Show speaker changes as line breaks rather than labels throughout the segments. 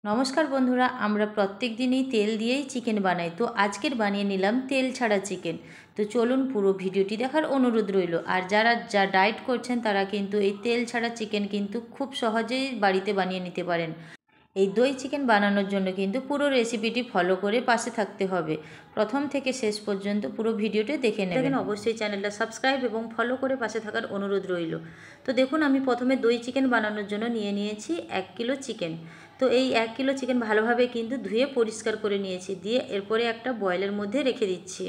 নমস্কার বন্ধুরা, আমরা প্রত্যেক দিনই তেল দিয়েই চিকেন বানাই। তো আজকের বানিয়ে নিলাম তেল ছাড়া চিকেন। তো চলুন পুরো ভিডিওটি দেখার অনুরোধ রইল। আর যারা ডায়েট করছেন তারা কিন্তু এই তেল ছাড়া চিকেন কিন্তু খুব সহজেই বাড়িতে বানিয়ে নিতে পারেন। এই দই চিকেন বানানোর জন্য কিন্তু পুরো রেসিপিটি ফলো করে পাশে থাকতে হবে। প্রথম থেকে শেষ পর্যন্ত পুরো ভিডিওটি দেখে নেবেন। অবশ্যই চ্যানেলটা সাবস্ক্রাইব এবং ফলো করে পাশে থাকার অনুরোধ রইল। তো দেখুন, আমি প্রথমে দই চিকেন বানানোর জন্য নিয়েছি 1 কিলো চিকেন। তো এই 1 কিলো চিকেন ভালোভাবে কিন্তু ধুয়ে পরিষ্কার করে নিয়েছি, দিয়ে এরপরে একটা বয়েলের মধ্যে রেখে দিচ্ছি।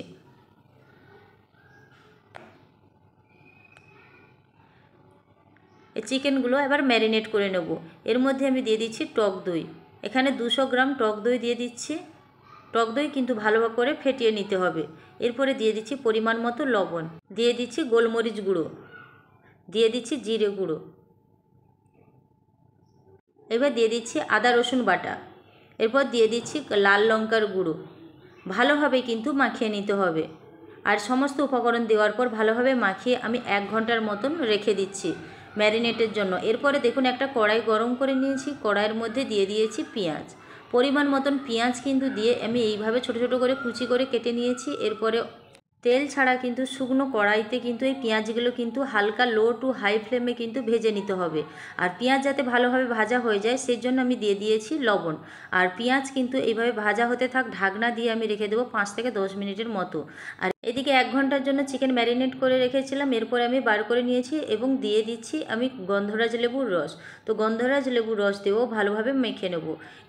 এই চিকেনগুলো এবার ম্যারিনেট করে নেব। এর মধ্যে আমি দিয়ে দিচ্ছি টক দই। এখানে 200 গ্রাম টক দই দিয়ে দিচ্ছি। টক দই কিন্তু ভালো করে ফেটিয়ে নিতে হবে। এরপরে দিয়ে দিচ্ছি পরিমাণ মতো লবণ, দিয়ে দিচ্ছি গোলমরিচ গুঁড়ো, দিয়ে দিচ্ছি জিরে গুঁড়ো। এবার দিয়ে দিচ্ছি আদা রসুন বাটা। এরপর দিয়ে দিচ্ছি লাল লঙ্কার গুঁড়ো। ভালোভাবে কিন্তু মাখিয়ে নিতে হবে। আর সমস্ত উপকরণ দেওয়ার পর ভালোভাবে মাখিয়ে আমি 1 ঘন্টার মতন রেখে দিচ্ছি ম্যারিনেটের জন্য। এরপরে দেখুন, একটা কড়াই গরম করে নিয়েছি। কড়াইয়ের মধ্যে দিয়ে দিয়েছি পেঁয়াজ। পরিমাণ মতন পেঁয়াজ কিন্তু দিয়ে আমি এইভাবে ছোট ছোট করে কুচি করে কেটে নিয়েছি। এরপরে তেল ছাড়া কিন্তু শুকনো কড়াইতে কিন্তু এই পেঁয়াজগুলো কিন্তু হালকা লো টু হাই ফ্লেমে কিন্তু ভেজে নিতে হবে। আর পেঁয়াজ যাতে ভালোভাবে ভাজা হয়ে যায় সেই জন্য আমি দিয়ে দিয়েছি লবণ। আর পেঁয়াজ কিন্তু এইভাবে ভাজা হতে থাক, ঢাকনা দিয়ে আমি রেখে দেবো 5 থেকে 10 মিনিটের মতো। আর এদিকে 1 ঘন্টার জন্য চিকেন ম্যারিনেট করে রেখেছিলাম। এরপরে আমি বার করে নিয়েছি এবং দিয়ে দিচ্ছি আমি গন্ধরাজ লেবুর রস। তো গন্ধরাজ লেবুর রস দিয়েও ভালোভাবে মেখে নেব।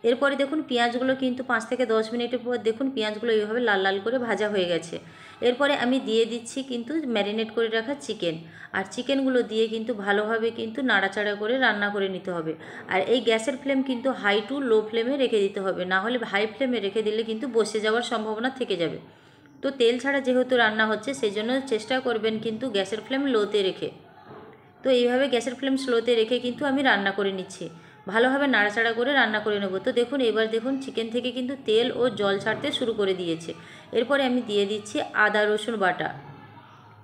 এরপরে দেখুন, পেঁয়াজগুলো কিন্তু 5 থেকে 10 মিনিটের পর দেখুন পেঁয়াজগুলো এইভাবে লাল লাল করে ভাজা হয়ে গেছে। এরপরে আমি দিয়ে দিচ্ছি কিন্তু ম্যারিনেট করে রাখা চিকেন। আর চিকেনগুলো দিয়ে কিন্তু ভালোভাবে কিন্তু নাড়াচাড়া করে রান্না করে নিতে হবে। আর এই গ্যাসের ফ্লেম কিন্তু হাই টু লো ফ্লেমে রেখে দিতে হবে, না হলে হাই ফ্লেমে রেখে দিলে কিন্তু বসে যাওয়ার সম্ভাবনা থেকে যাবে। তো তেল ছাড়া যেহেতু রান্না হচ্ছে সেই জন্য চেষ্টা করবেন কিন্তু গ্যাসের ফ্লেম লোতে রেখে। তো এইভাবে গ্যাসের ফ্লেম স্লোতে রেখে কিন্তু আমি রান্না করে নিচ্ছি। ভালোভাবে নাড়াচাড়া করে রান্না করে নেব। তো দেখুন, এবার দেখুন চিকেন থেকে কিন্তু তেল ও জল ছাড়তে শুরু করে দিয়েছে। এরপরে আমি দিয়ে দিচ্ছি আদা রসুন বাটা।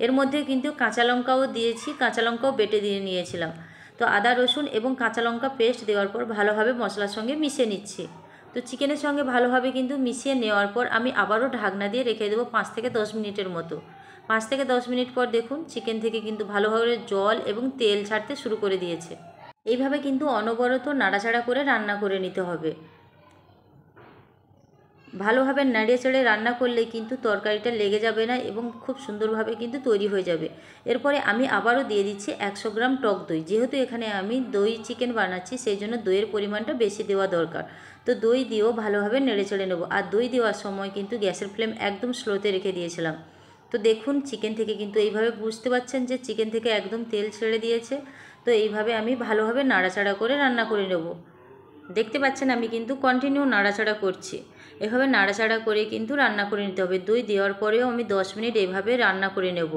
এর মধ্যে কিন্তু কাঁচা লঙ্কাও দিয়েছি, কাঁচা লঙ্কাও বেটে দিয়ে নিয়েছিলাম। তো আদা রসুন এবং কাঁচা লঙ্কা পেস্ট দেওয়ার পর ভালোভাবে মশলার সঙ্গে মিশিয়ে নিচ্ছি। তো চিকেনের সঙ্গে ভালোভাবে কিন্তু মিশিয়ে নেওয়ার পর আমি আবারও ঢাকনা দিয়ে রেখে দেবো 5 থেকে 10 মিনিটের মতো। 5 থেকে 10 মিনিট পর দেখুন চিকেন থেকে কিন্তু ভালোভাবে জল এবং তেল ছাড়তে শুরু করে দিয়েছে। এইভাবে কিন্তু অনবরত নাড়াচাড়া করে রান্না করে নিতে হবে। ভালোভাবে নাড়িয়ে চেড়ে রান্না করলে কিন্তু তরকারিটা লেগে যাবে না এবং খুব সুন্দরভাবে কিন্তু তৈরি হয়ে যাবে। এরপরে আমি আবারও দিয়ে দিচ্ছি 100 গ্রাম টক দই। যেহেতু এখানে আমি দই চিকেন বানাচ্ছি সেই জন্য দইয়ের পরিমাণটা বেশি দেওয়া দরকার। তো দই দিয়েও ভালোভাবে নেড়ে চেড়ে নেবো। আর দই দেওয়ার সময় কিন্তু গ্যাসের ফ্লেম একদম স্লোতে রেখে দিয়েছিলাম। তো দেখুন, চিকেন থেকে কিন্তু এইভাবে বুঝতে পারছেন যে চিকেন থেকে একদম তেল ছেড়ে দিয়েছে। তো এইভাবে আমি ভালোভাবে নাড়াচাড়া করে রান্না করে নেব। দেখতে পাচ্ছেন আমি কিন্তু কন্টিনিউ নাড়াচাড়া করছি। এভাবে নাড়াচাড়া করে কিন্তু রান্না করে নিতে হবে। দই দেওয়ার পরেও আমি 10 মিনিট এভাবে রান্না করে নেব।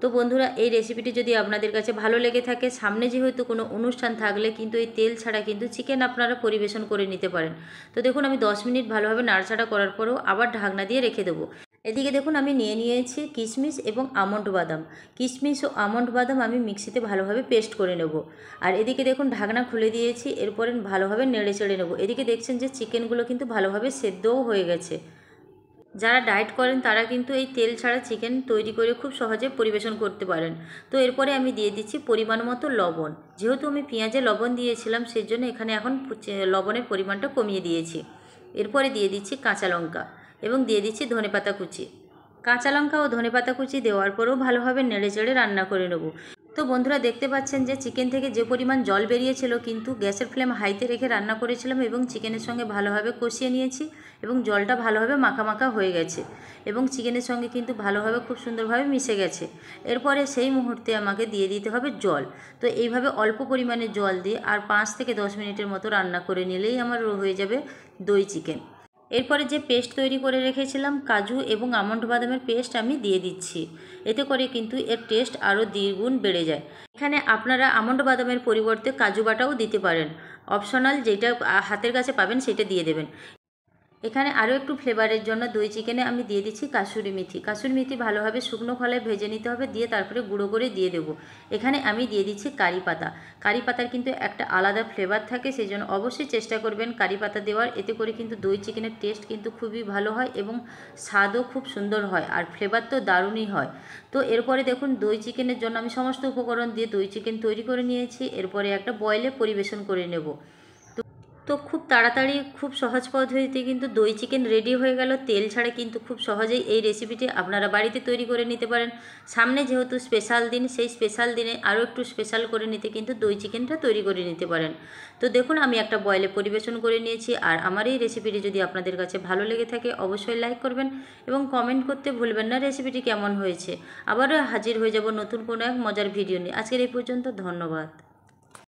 তো বন্ধুরা, এই রেসিপিটি যদি আপনাদের কাছে ভালো লেগে থাকে, সামনে যেহেতু কোনো অনুষ্ঠান থাকলে কিন্তু এই তেল ছাড়া কিন্তু চিকেন আপনারা পরিবেশন করে নিতে পারেন। তো দেখুন, আমি 10 মিনিট ভালোভাবে নাড়াচাড়া করার পরেও আবার ঢাকনা দিয়ে রেখে দেবো। এদিকে দেখুন, আমি নিয়েছি কিশমিশ এবং আমন্ড বাদাম। কিশমিশ ও আমন্ড বাদাম আমি মিক্সিতে ভালোভাবে পেস্ট করে নেব। আর এদিকে দেখুন ঢাকনা খুলে দিয়েছি। এরপরে ভালোভাবে নেড়ে চেড়ে নেব। এদিকে দেখছেন যে চিকেনগুলো কিন্তু ভালোভাবে সেদ্ধও হয়ে গেছে। যারা ডায়েট করেন তারা কিন্তু এই তেল ছাড়া চিকেন তৈরি করে খুব সহজে পরিবেশন করতে পারেন। তো এরপরে আমি দিয়ে দিচ্ছি পরিমাণ মতো লবণ। যেহেতু আমি পেঁয়াজে লবণ দিয়েছিলাম সেই জন্য এখানে এখন লবণের পরিমাণটা কমিয়ে দিয়েছি। এরপরে দিয়ে দিচ্ছি কাঁচা লঙ্কা এবং দিয়ে দিচ্ছি ধনেপাতা কুচি। কাঁচা লঙ্কা ও ধনেপাতা কুচি দেওয়ার পরেও ভালোভাবে নেড়েচেড়ে রান্না করে নেব। তো বন্ধুরা, দেখতে পাচ্ছেন যে চিকেন থেকে যে পরিমাণ জল বেরিয়েছিল কিন্তু গ্যাসের ফ্লেম হাইতে রেখে রান্না করেছিলাম এবং চিকেনের সঙ্গে ভালোভাবে কষিয়ে নিয়েছি এবং জলটা ভালোভাবে মাখা মাখা হয়ে গেছে এবং চিকেনের সঙ্গে কিন্তু ভালোভাবে খুব সুন্দরভাবে মিশে গেছে। এরপরে সেই মুহূর্তে আমাকে দিয়ে দিতে হবে জল। তো এইভাবে অল্প পরিমাণে জল দিয়ে আর 5 থেকে 10 মিনিটের মতো রান্না করে নিলেই আমার হয়ে যাবে দই চিকেন। এরপরে যে পেস্ট তৈরি করে রেখেছিলাম কাজু এবং আমন্ড বাদামের পেস্ট আমি দিয়ে দিচ্ছি। এতে করে কিন্তু এর টেস্ট আরও দ্বিগুণ বেড়ে যায়। এখানে আপনারা আমন্ড বাদামের পরিবর্তে কাজু বাটাও দিতে পারেন, অপশনাল, যেটা হাতের কাছে পাবেন সেটা দিয়ে দেবেন। এখানে আরও একটু ফ্লেভারের জন্য দই চিকেনে আমি দিয়ে দিচ্ছি কাসুরি মেথি। কাসুরি মেথি ভালোভাবে শুকনো খোলায় ভেজে নিতে হবে, দিয়ে তারপরে গুঁড়ো করে দিয়ে দেবো। এখানে আমি দিয়ে দিচ্ছি কারি পাতা। কারি পাতার কিন্তু একটা আলাদা ফ্লেভার থাকে, সেই জন্য অবশ্যই চেষ্টা করবেন কারি পাতা দেওয়ার। এতে করে কিন্তু দই চিকেনের টেস্ট কিন্তু খুবই ভালো হয় এবং স্বাদও খুব সুন্দর হয়, আর ফ্লেভার তো দারুণই হয়। তো এরপরে দেখুন দই চিকেনের জন্য আমি সমস্ত উপকরণ দিয়ে দই চিকেন তৈরি করে নিয়েছি। এরপরে একটা বয়েলে পরিবেশন করে নেব। তো খুব তাড়াতাড়ি খুব সহজ পদ্ধতিতে কিন্তু দই চিকেন রেডি হয়ে গেল। তেল ছাড়া কিন্তু খুব সহজেই এই রেসিপিটি আপনারা বাড়িতে তৈরি করে নিতে পারেন। সামনে যেহেতু স্পেশাল দিন, সেই স্পেশাল দিনে আরও একটু স্পেশাল করে নিতে কিন্তু দই চিকেনটা তৈরি করে নিতে পারেন। তো দেখুন আমি একটা বয়েলে পরিবেশন করে নিয়েছি। আর আমার এই রেসিপিটি যদি আপনাদের কাছে ভালো লেগে থাকে অবশ্যই লাইক করবেন এবং কমেন্ট করতে ভুলবেন না রেসিপিটি কেমন হয়েছে। আবারও হাজির হয়ে যাব নতুন কোনো এক মজার ভিডিও নিয়ে। আজকের এই পর্যন্ত, ধন্যবাদ।